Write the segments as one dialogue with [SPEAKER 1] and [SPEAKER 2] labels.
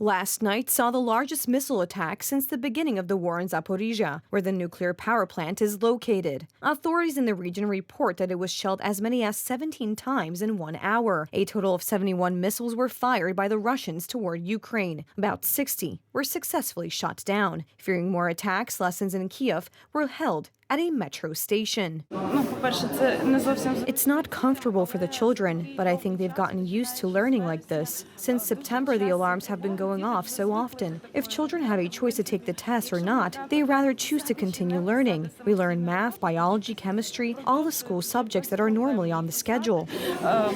[SPEAKER 1] Last night saw the largest missile attack since the beginning of the war in Zaporizhia, where the nuclear power plant is located. Authorities in the region report that it was shelled as many as 17 times in 1 hour. A total of 71 missiles were fired by the Russians toward Ukraine. About 60 were successfully shot down. Fearing more attacks, lessons in Kiev were held at a metro station. It's not comfortable for the children, but I think they've gotten used to learning like this. Since September, the alarms have been going off so often. If children have a choice to take the test or not, they rather choose to continue learning. We learn math, biology, chemistry, all the school subjects that are normally on the schedule. A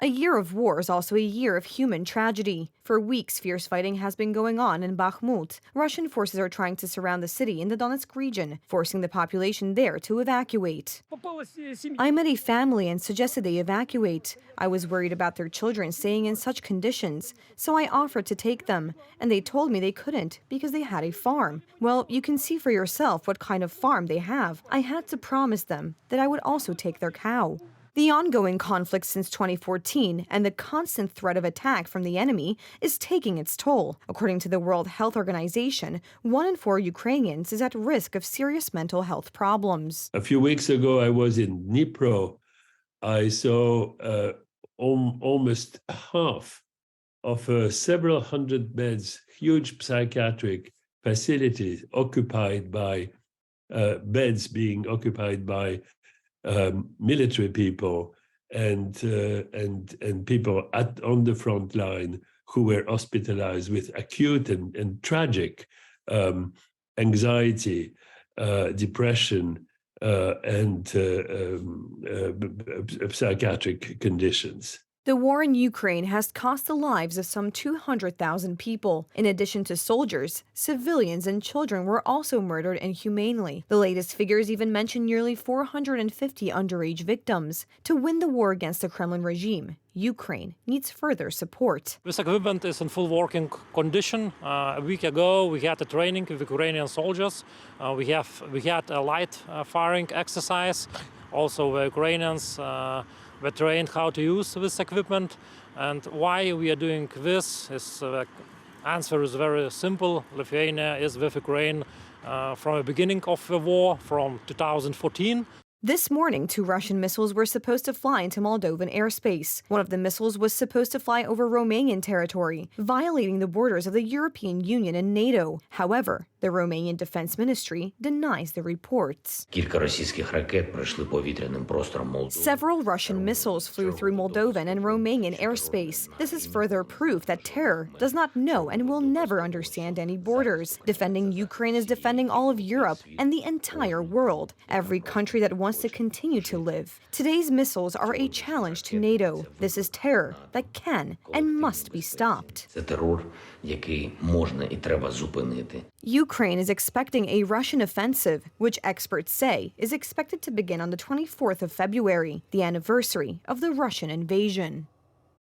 [SPEAKER 1] year of war is also a year of human tragedy. For weeks, fierce fighting has been going on in Bakhmut. Russian forces are trying to surround the city in the Donetsk region, forcing the population there to evacuate. I met a family and suggested they evacuate. I was worried about their children staying in such conditions, so I offered to take them, and they told me they couldn't because they had a farm. Well, you can see for yourself what kind of farm they have. I had to promise them that I would also take their cow. The ongoing conflict since 2014 and the constant threat of attack from the enemy is taking its toll. According to the World Health Organization, 1 in 4 Ukrainians is at risk of serious mental health problems.
[SPEAKER 2] A few weeks ago, I was in Dnipro. I saw almost half of several hundred beds, huge psychiatric facilities occupied by beds being occupied by military people and people on the front line who were hospitalized with acute and tragic anxiety, depression, and psychiatric conditions.
[SPEAKER 1] The war in Ukraine has cost the lives of some 200,000 people. In addition to soldiers, civilians and children were also murdered inhumanely. The latest figures even mention nearly 450 underage victims. To win the war against the Kremlin regime, Ukraine needs further support.
[SPEAKER 3] This equipment is in full working condition. A week ago, we had a training with Ukrainian soldiers. We had a light firing exercise. Also, the Ukrainians were trained how to use this equipment. And why we are doing this is the answer is very simple. Lithuania is with Ukraine from the beginning of the war, from 2014.
[SPEAKER 1] This morning, 2 Russian missiles were supposed to fly into Moldovan airspace. One of the missiles was supposed to fly over Romanian territory, violating the borders of the European Union and NATO. However, the Romanian Defense Ministry denies the reports. Several Russian missiles flew through Moldovan and Romanian airspace. This is further proof that terror does not know and will never understand any borders. Defending Ukraine is defending all of Europe and the entire world. Every country that wants to continue to live. Today's missiles are a challenge to NATO. This is terror that can and must be stopped. Ukraine is expecting a Russian offensive, which experts say is expected to begin on the 24th of February, the anniversary of the Russian invasion.